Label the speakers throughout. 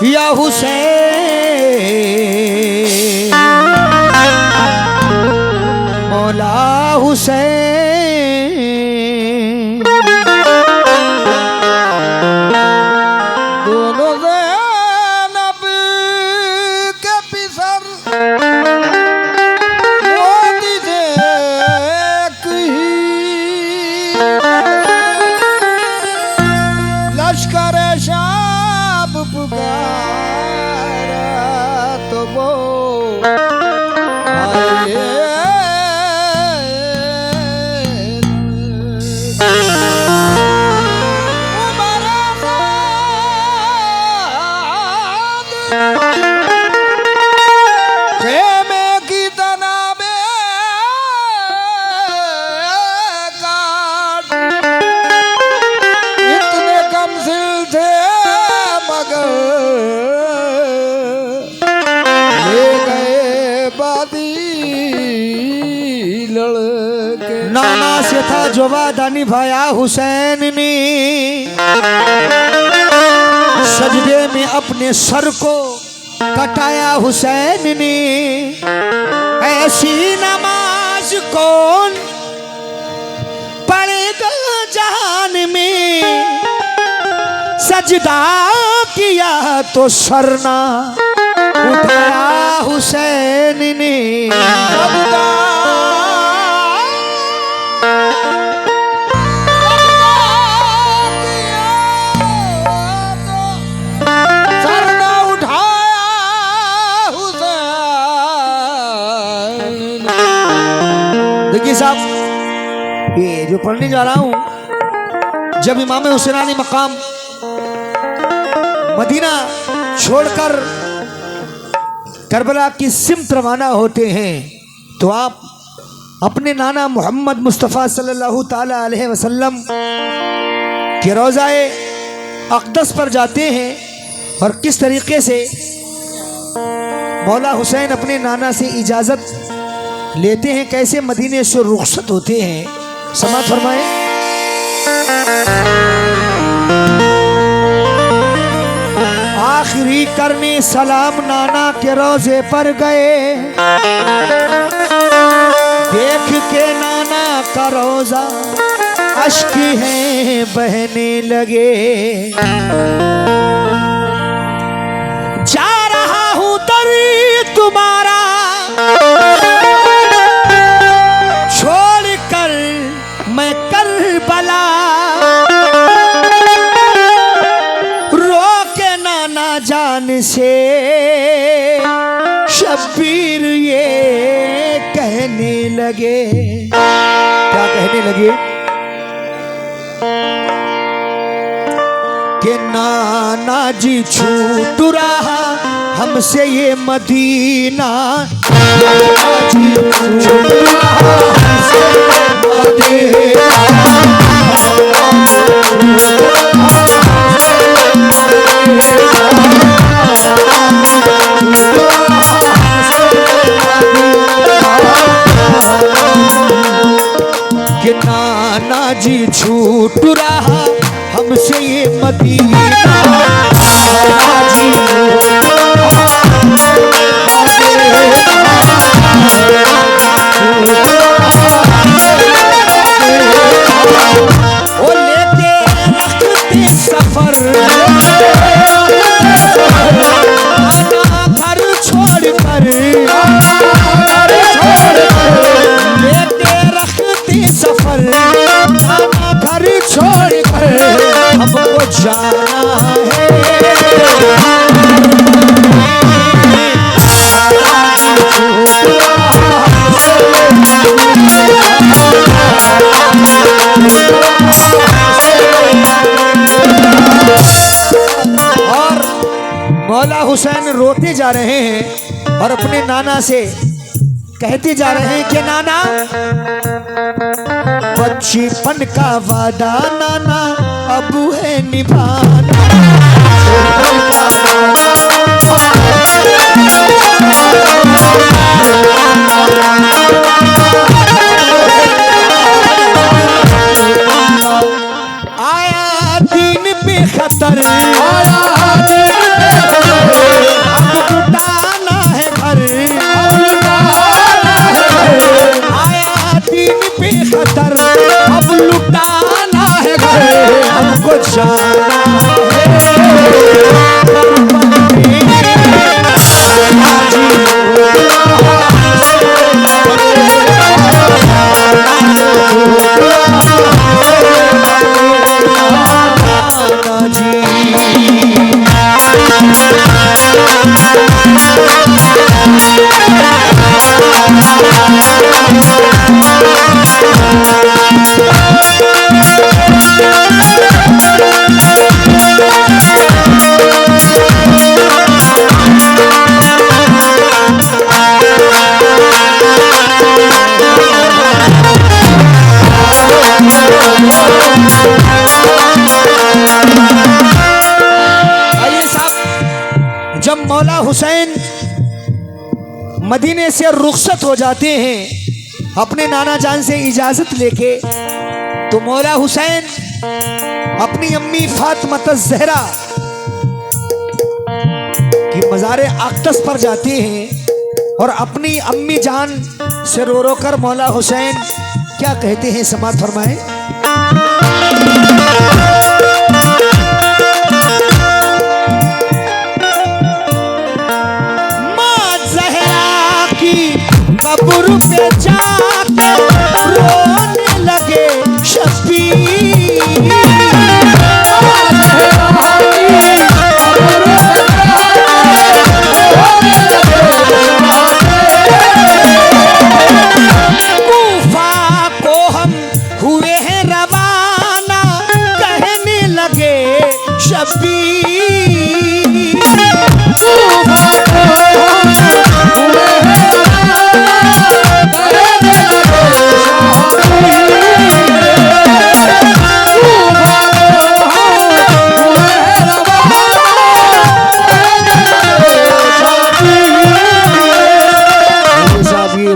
Speaker 1: या हुसैन मौला हुसैन। दोनों ज़ैनब के पिसर मोदी से लश्कर शाब पुकारा तो वो नाना से था जो वादा निभाया हुसैन ने, सजदे में अपने सर को कटाया हुसैन ने। ऐसी नमाज कौन पढ़ेगा जान में, सजदा किया तो सरना उठाया हुसैन ने। देखिए साहब, ये जो पढ़ने जा रहा हूं, जब इमाम हुसैनानी मकाम मदीना छोड़कर करबला की सिमत रवाना होते हैं, तो आप अपने नाना मोहम्मद मुस्तफ़ा सल्लल्लाहु ताला अलैहि वसल्लम के रोज़ाए अक़दस पर जाते हैं। और किस तरीके से मौला हुसैन अपने नाना से इजाज़त लेते हैं, कैसे मदीने से रुखसत होते हैं, समाअत फरमाएं। आखिरी करने सलाम नाना के रोजे पर गए, देख के नाना का रोजा अश्क हैं बहने लगे। जा रहा हूं दर तुम्हारा मैं करबला, रोके नाना जान से शब्बीर ये कहने लगे। क्या कहने लगे? कि नाना जी छूट रहा हमसे ये मदीना, नाना जी छूट रहा हमसे कि नाना जी छूट रहा हमसे ये मदीना, नाना जी वो लेके रखते सफर घर छोड़ कर, लेके रखते सफर घर छोड़ कर हमको जाना है। और मौला हुसैन रोते जा रहे हैं और अपने नाना से कहते जा रहे हैं कि नाना, बचपन का वादा नाना अब है निभाना, आया दिन पे खतर, आया दिन पे खतर, जब मौला हुसैन मदीने से रुखसत हो जाते हैं अपने नाना जान से इजाजत लेके, तो मौला हुसैन अपनी अम्मी फातिमा ज़हरा की मज़ार अक़दस पर जाते हैं और अपनी अम्मी जान से रो रो कर मौला हुसैन क्या कहते हैं, समाअत फरमाएं। माँ ज़हरा की कब्र पे जाके रोने लगे शबीर। कूफा को हम हुए हैं रवाना, कहने लगे शबीर।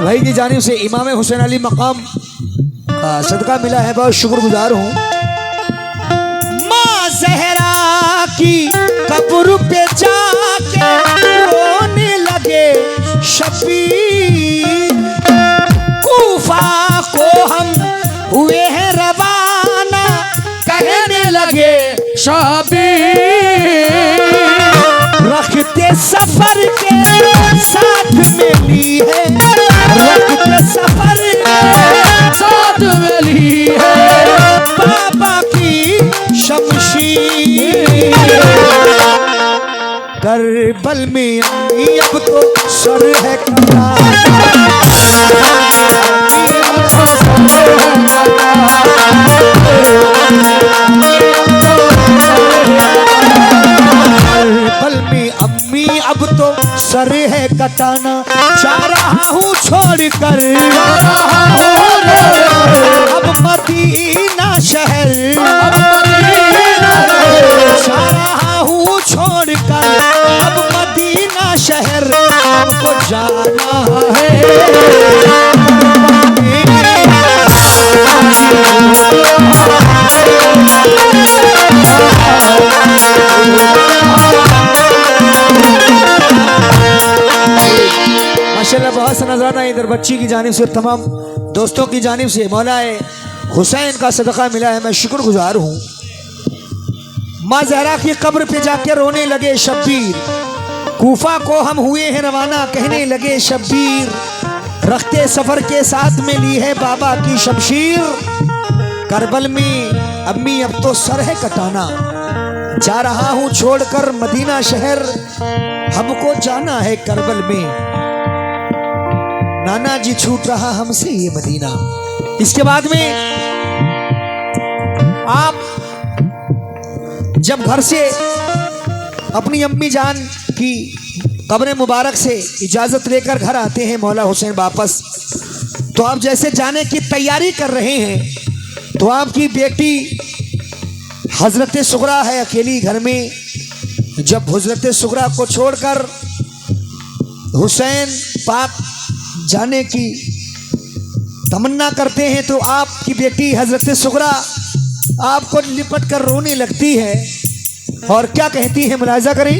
Speaker 1: भाई की जानिब से इमाम हुसैन अली मकाम का सदका मिला है, बहुत शुक्रगुजार हूँ। माँ ज़हरा की कब्र पे जाके रोने लगे शबीर। कूफा को हम हुए हैं रवाना, कहने लगे शबीर। रखते सफर के साथ में ली है, रखते सफर के साथ में ली है बाबा की शमशीर। करबल में अम्मी अब तो सर है करबल में अम्मी अब तो सर है कटाना। जा रहा हूँ छोड़ कर अब मदीना शहर, जा रहा हूँ छोड़ कर अब मदीना शहर, हमको जाना है। माशाल्लाह बहुत सा नजराना इधर बच्ची की जानिब से, तमाम दोस्तों की जानिब से मौलाए हुसैन का सदका मिला है, मैं शुक्रगुजार हूँ। माँ ज़हरा की कब्र पे जाकर रोने लगे शब्बीर। कूफा को हम हुए हैं रवाना, कहने लगे शब्बीर। रखते सफर के साथ में ली है बाबा की शमशीर। करबल में अम्मी अब तो सर है कटाना, जा रहा हूँ छोड़कर मदीना शहर, हमको जाना है करबल में। नाना जी छूट रहा हमसे ये मदीना। इसके बाद में आप जब घर से अपनी अम्मी जान की कब्र मुबारक से इजाजत लेकर घर आते हैं मौला हुसैन वापस, तो आप जैसे जाने की तैयारी कर रहे हैं, तो आपकी बेटी हजरत सुगरा है अकेली घर में। जब हजरत सुगरा को छोड़कर हुसैन पाक जाने की तमन्ना करते हैं, तो आपकी बेटी हजरत सुगरा आपको लिपट कर रोने लगती है और क्या कहती है, मुलाहिजा करें।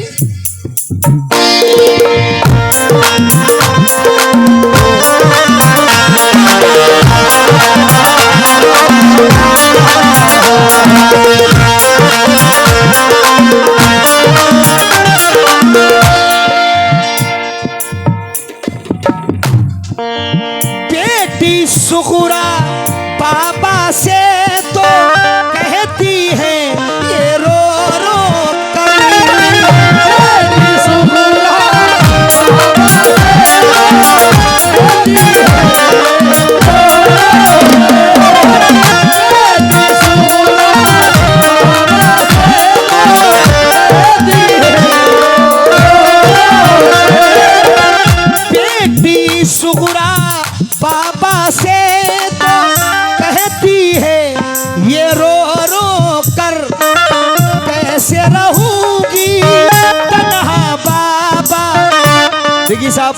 Speaker 1: बेटी सुगरा पापा से तो कहती है ये रो रो कर, बेटी सुगरा सुगरा पापा से तो कहती है देखिए साहब,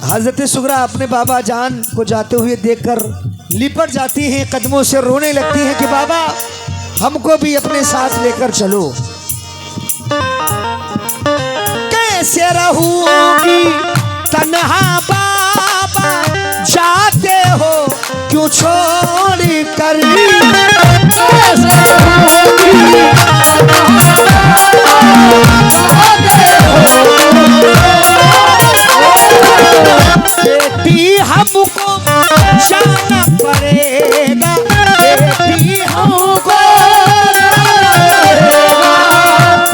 Speaker 1: हजरत सुगरा अपने बाबा जान को जाते हुए देखकर लिपट जाती हैं, कदमों से रोने लगती हैं कि बाबा हमको भी अपने साथ लेकर चलो। कैसे रहूंगी तन्हा बाबा, जाते हो क्यों छोड़ कर। बेटी हमको जाना पड़ेगा, बेटी हमको,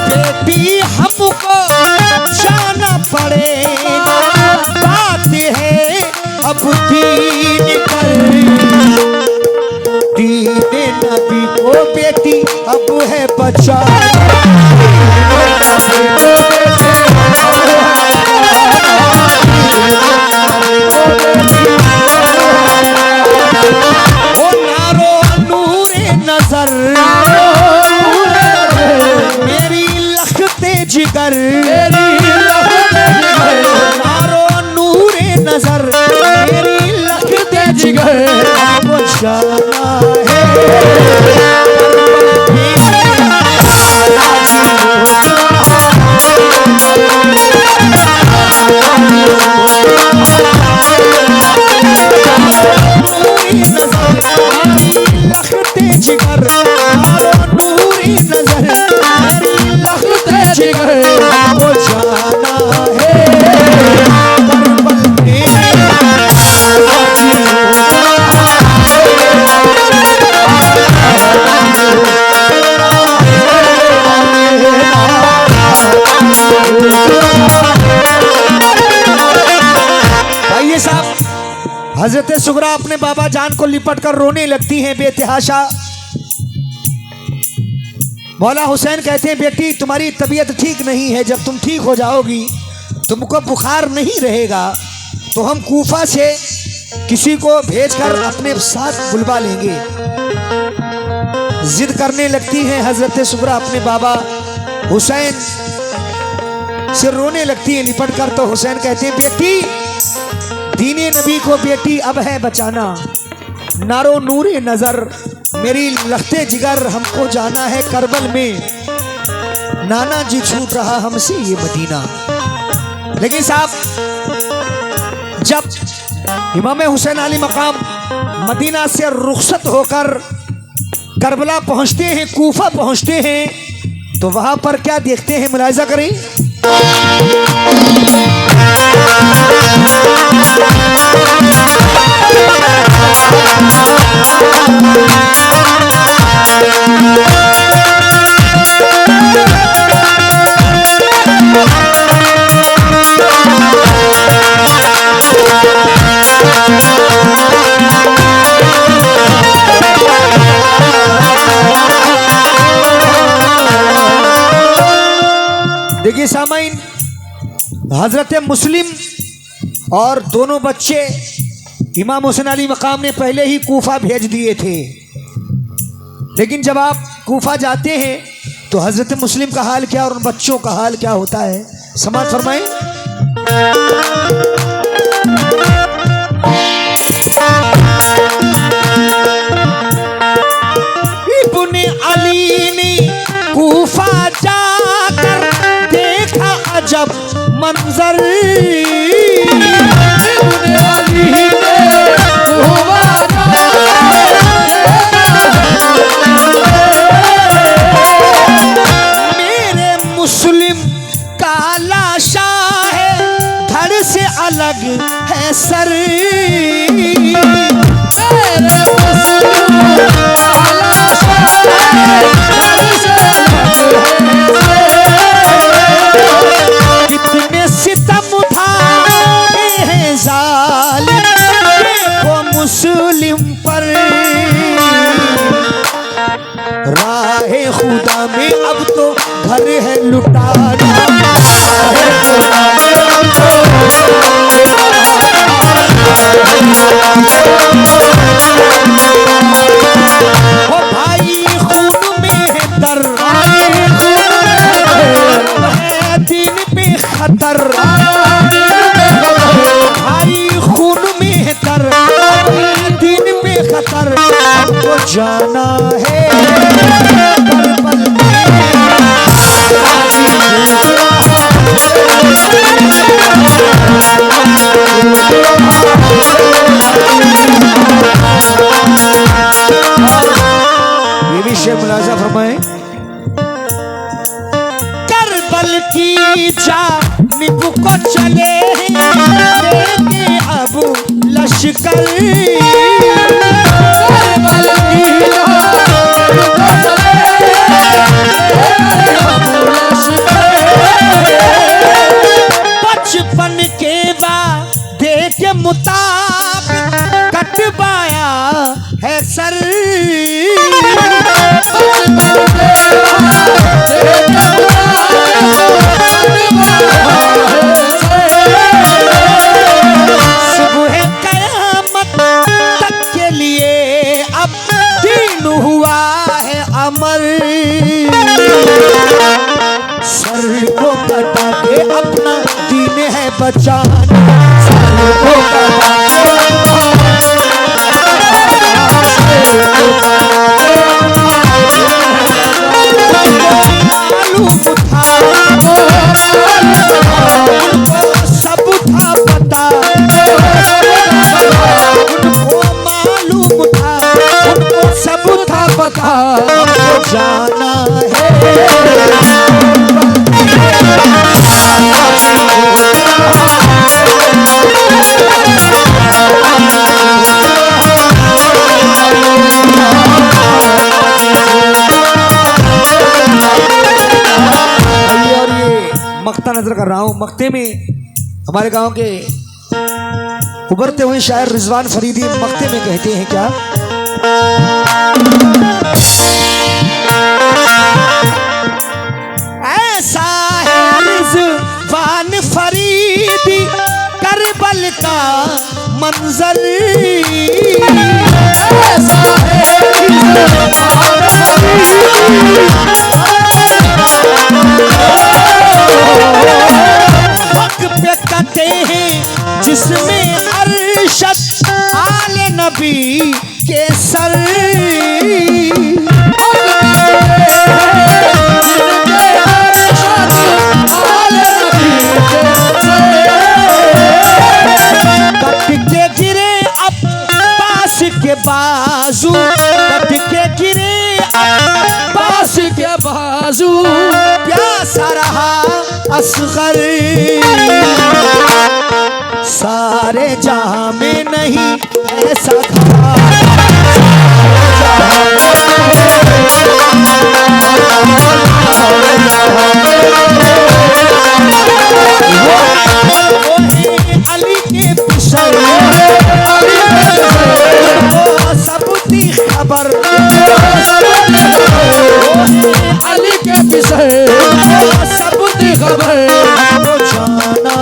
Speaker 1: बेटी हमको जाना पड़ेगा। बात है अब दीन पर, दीन नबी को बेटी अब है बचाना। मेरी लखते जिगर, मारो नूरे नजर, मेरी लखते जिगर वो जाना है। लखते जिगर, मारो नूरी नजर, मेरी लखते जिगर वो जाना है। करबल में आइए साहब, हजरत सुगरा अपने बाबा जान को लिपट कर रोने लगती हैं बेतहाशा। मौला हुसैन कहते हैं बेटी तुम्हारी तबीयत ठीक नहीं है, जब तुम ठीक हो जाओगी, तुमको बुखार नहीं रहेगा, तो हम कूफा से किसी को भेजकर अपने साथ बुलवा लेंगे। जिद करने लगती हैं हजरत सुगरा अपने बाबा हुसैन से रोने लगती है लिपट कर। तो हुसैन कहते हैं बेटी दीने नबी को बेटी अब है बचाना, नारो नूरे नजर, मेरी लखते जिगर हमको जाना है करबल में, नाना जी छूट रहा हमसे ये मदीना। लेकिन साहब जब इमाम हुसैन अली मकाम मदीना से रुखसत होकर करबला पहुंचते हैं, कूफा पहुंचते हैं, तो वहां पर क्या देखते हैं, मुलाहिजा करें। देखिए सामाइन, हजरत मुस्लिम और दोनों बच्चे इमाम हुसैन अली मकाम ने पहले ही कूफा भेज दिए थे। लेकिन जब आप कूफा जाते हैं तो हजरत मुस्लिम का हाल क्या और उन बच्चों का हाल क्या होता है, समाज फरमाएं। इब्ने अली ने कूफा जाकर देखा अजब मंजर, इब्ने अली ने कूफा मेरे मुस्लिम का लाशा है, धड़ से अलग है सर, मेरे मुस्लिम का लाशा है, धड़ से अलग है। कितने सितम उठाए हैं जालिम, देखो मुस्लिम पर, राहे खुदा में अब तो घर है लुटाना, ओ भाई खून में है दर्द, खतर, भाई खून में तर, दिन में खतर, हमको जाना है करबल ये भी शेर मुलाजा फरमाए। करबल की जानिब को चले लेके अब लश्कर, करबल की जानिब को चले अब लश्कर, बचपन के वादे के मुताबिक कटवाया है सर, सुबह कयामत तक के लिए अब दिन हुआ है अमर, सर को कटा के अपना दीन है बचाना, सर को कटा मालूम था उनको सब था पता, उनको मालूम था उनको सब था पता, हमको जाना है मक्ता नजर कर रहा हूँ। मक्ते में हमारे गांव के उभरते हुए शायर रिजवान फरीदी मक्ते में कहते हैं क्या, ऐसा है रिजवान फरीदी करबल का मंजर, ऐसा है वक्त पे कटे हैं जिसमें अरशद आले नबी के सर, कट के गिरे अब्बास के बाजू, कट के गिरे अब्बास के बाजू, प्यासा रहा असगर, सारे जहां में नहीं ऐसा था, अली के पिसर, सब दी खबर, अली के पिसर सब दी खबर, हमको जाना